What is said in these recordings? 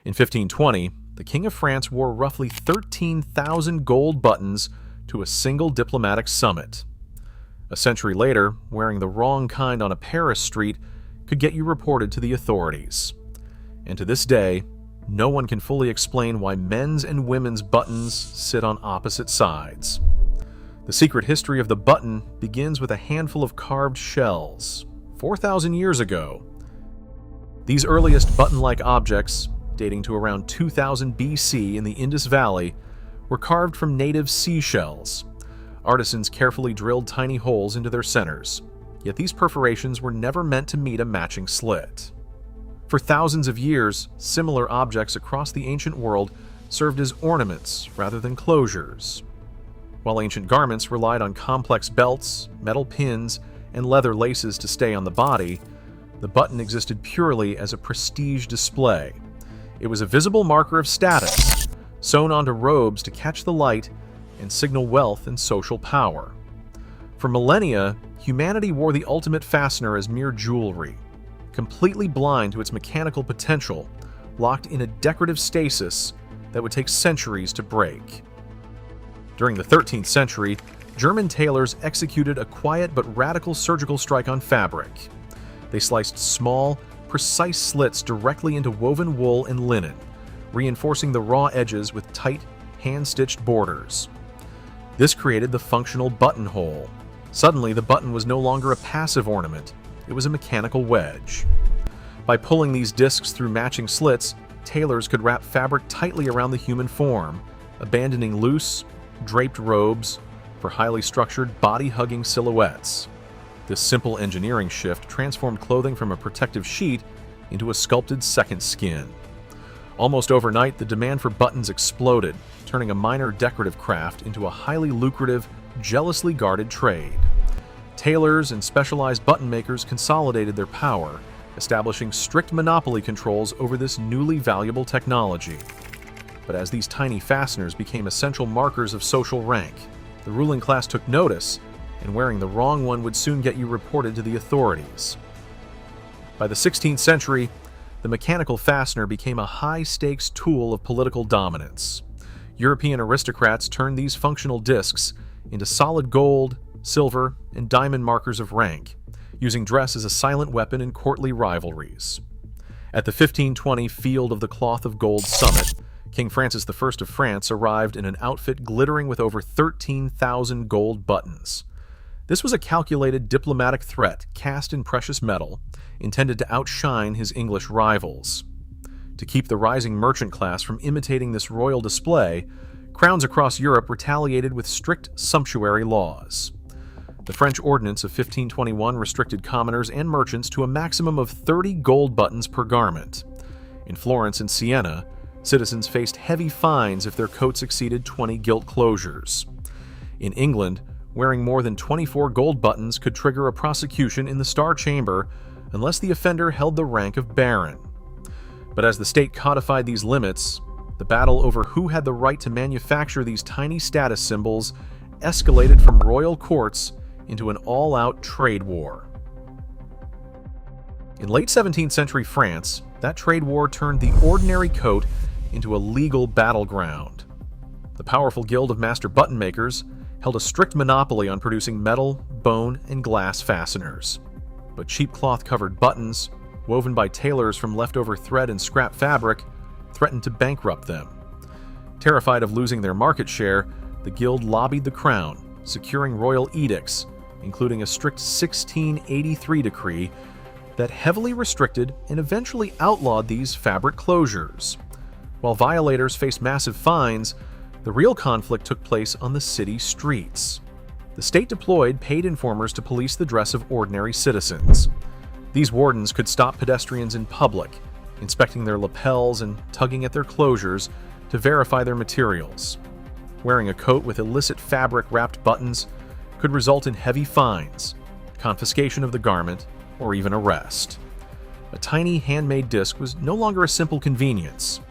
In 1520, the King of France wore roughly 13,000 gold buttons to a single diplomatic summit. A century later, wearing the wrong kind on a Paris street could get you reported to the authorities. And to this day, no one can fully explain why men's and women's buttons sit on opposite sides. The secret history of the button begins with a handful of carved shells, 4,000 years ago. These earliest button-like objects, dating to around 2000 BC in the Indus Valley, were carved from native seashells. Artisans carefully drilled tiny holes into their centers, yet these perforations were never meant to meet a matching slit. For thousands of years, similar objects across the ancient world served as ornaments rather than closures. While ancient garments relied on complex belts, metal pins, and leather laces to stay on the body, the button existed purely as a prestige display. It was a visible marker of status, sewn onto robes to catch the light and signal wealth and social power. For millennia, humanity wore the ultimate fastener as mere jewelry, completely blind to its mechanical potential, locked in a decorative stasis that would take centuries to break. During the 13th century, German tailors executed a quiet but radical surgical strike on fabric. They sliced small, precise slits directly into woven wool and linen, reinforcing the raw edges with tight, hand-stitched borders. This created the functional buttonhole. Suddenly, the button was no longer a passive ornament, it was a mechanical wedge. By pulling these discs through matching slits, tailors could wrap fabric tightly around the human form, abandoning loose, draped robes for highly structured, body-hugging silhouettes. This simple engineering shift transformed clothing from a protective sheet into a sculpted second skin. Almost overnight, the demand for buttons exploded, turning a minor decorative craft into a highly lucrative, jealously guarded trade. Tailors and specialized button makers consolidated their power, establishing strict monopoly controls over this newly valuable technology. But as these tiny fasteners became essential markers of social rank, the ruling class took notice, and wearing the wrong one would soon get you reported to the authorities. By the 16th century, the mechanical fastener became a high-stakes tool of political dominance. European aristocrats turned these functional discs into solid gold, silver, and diamond markers of rank, using dress as a silent weapon in courtly rivalries. At the 1520 Field of the Cloth of Gold Summit, King Francis I of France arrived in an outfit glittering with over 13,000 gold buttons. This was a calculated diplomatic threat cast in precious metal, intended to outshine his English rivals. To keep the rising merchant class from imitating this royal display, crowns across Europe retaliated with strict sumptuary laws. The French Ordinance of 1521 restricted commoners and merchants to a maximum of 30 gold buttons per garment. In Florence and Siena, citizens faced heavy fines if their coats exceeded 20 gilt closures. In England, wearing more than 24 gold buttons could trigger a prosecution in the Star Chamber unless the offender held the rank of baron. But as the state codified these limits, the battle over who had the right to manufacture these tiny status symbols escalated from royal courts into an all-out trade war. In late 17th century France, that trade war turned the ordinary coat into a legal battleground. The powerful guild of master button makers held a strict monopoly on producing metal, bone, and glass fasteners. But cheap cloth-covered buttons, woven by tailors from leftover thread and scrap fabric, threatened to bankrupt them. Terrified of losing their market share, the guild lobbied the crown, securing royal edicts, including a strict 1683 decree that heavily restricted and eventually outlawed these fabric closures. While violators faced massive fines, the real conflict took place on the city streets. The state deployed paid informers to police the dress of ordinary citizens. These wardens could stop pedestrians in public, inspecting their lapels and tugging at their closures to verify their materials. Wearing a coat with illicit fabric-wrapped buttons could result in heavy fines, confiscation of the garment, or even arrest. A tiny handmade disc was no longer a simple convenience.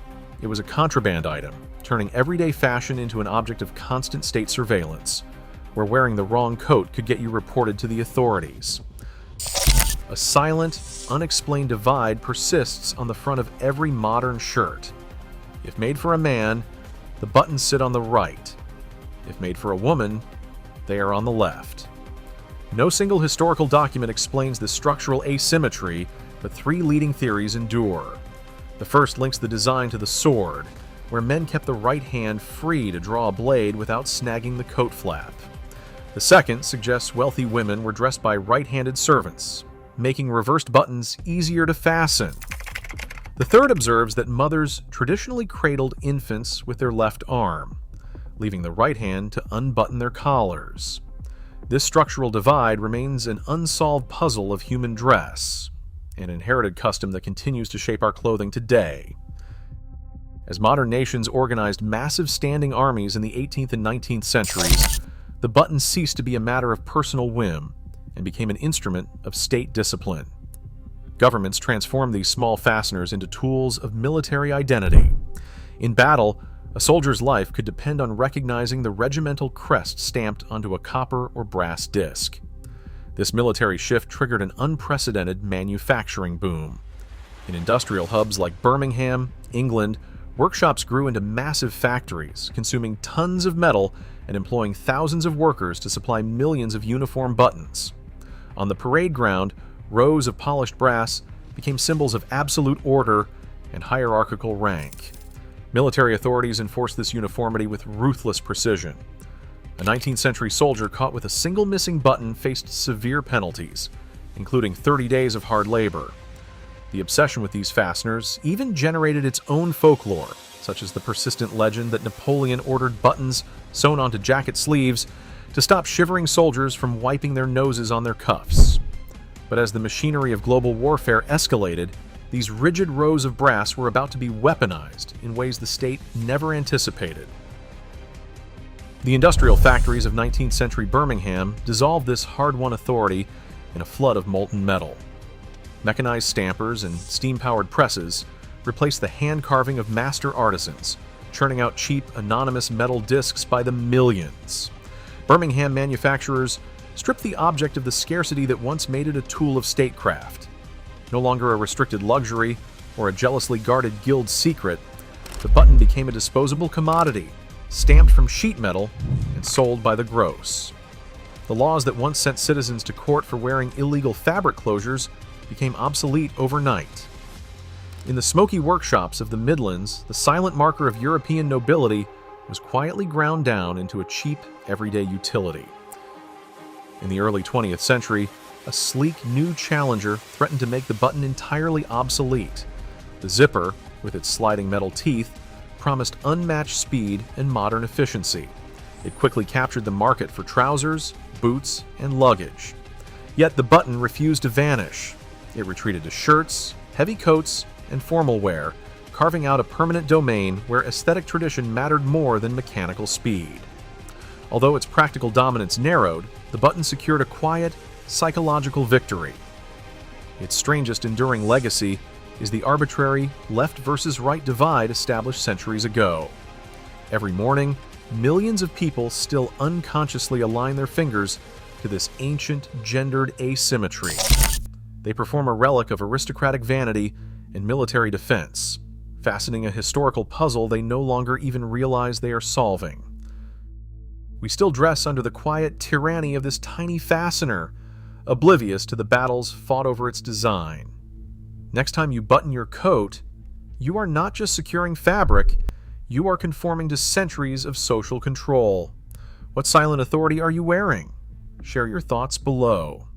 It was a contraband item, turning everyday fashion into an object of constant state surveillance, where wearing the wrong coat could get you reported to the authorities. A silent, unexplained divide persists on the front of every modern shirt. If made for a man, the buttons sit on the right. If made for a woman, they are on the left. No single historical document explains this structural asymmetry, but three leading theories endure. The first links the design to the sword, where men kept the right hand free to draw a blade without snagging the coat flap. The second suggests wealthy women were dressed by right-handed servants, making reversed buttons easier to fasten. The third observes that mothers traditionally cradled infants with their left arm, leaving the right hand to unbutton their collars. This structural divide remains an unsolved puzzle of human dress, an inherited custom that continues to shape our clothing today. As modern nations organized massive standing armies in the 18th and 19th centuries, the button ceased to be a matter of personal whim and became an instrument of state discipline. Governments transformed these small fasteners into tools of military identity. In battle, a soldier's life could depend on recognizing the regimental crest stamped onto a copper or brass disc. This military shift triggered an unprecedented manufacturing boom. In industrial hubs like Birmingham, England, workshops grew into massive factories, consuming tons of metal and employing thousands of workers to supply millions of uniform buttons. On the parade ground, rows of polished brass became symbols of absolute order and hierarchical rank. Military authorities enforced this uniformity with ruthless precision. A 19th century soldier caught with a single missing button faced severe penalties, including 30 days of hard labor. The obsession with these fasteners even generated its own folklore, such as the persistent legend that Napoleon ordered buttons sewn onto jacket sleeves to stop shivering soldiers from wiping their noses on their cuffs. But as the machinery of global warfare escalated, these rigid rows of brass were about to be weaponized in ways the state never anticipated. The industrial factories of 19th century Birmingham dissolved this hard-won authority in a flood of molten metal. Mechanized stampers and steam-powered presses replaced the hand-carving of master artisans, churning out cheap, anonymous metal discs by the millions. Birmingham manufacturers stripped the object of the scarcity that once made it a tool of statecraft. No longer a restricted luxury or a jealously guarded guild secret, the button became a disposable commodity, stamped from sheet metal and sold by the gross. The laws that once sent citizens to court for wearing illegal fabric closures became obsolete overnight. In the smoky workshops of the Midlands, the silent marker of European nobility was quietly ground down into a cheap, everyday utility. In the early 20th century, a sleek new challenger threatened to make the button entirely obsolete. The zipper, with its sliding metal teeth, promised unmatched speed and modern efficiency. It quickly captured the market for trousers, boots, and luggage. Yet the button refused to vanish. It retreated to shirts, heavy coats, and formal wear, carving out a permanent domain where aesthetic tradition mattered more than mechanical speed. Although its practical dominance narrowed, the button secured a quiet, psychological victory. Its strangest enduring legacy is the arbitrary left versus right divide established centuries ago. Every morning, millions of people still unconsciously align their fingers to this ancient gendered asymmetry. They perform a relic of aristocratic vanity and military defense, fastening a historical puzzle they no longer even realize they are solving. We still dress under the quiet tyranny of this tiny fastener, oblivious to the battles fought over its design. Next time you button your coat, you are not just securing fabric, you are conforming to centuries of social control. What silent authority are you wearing? Share your thoughts below.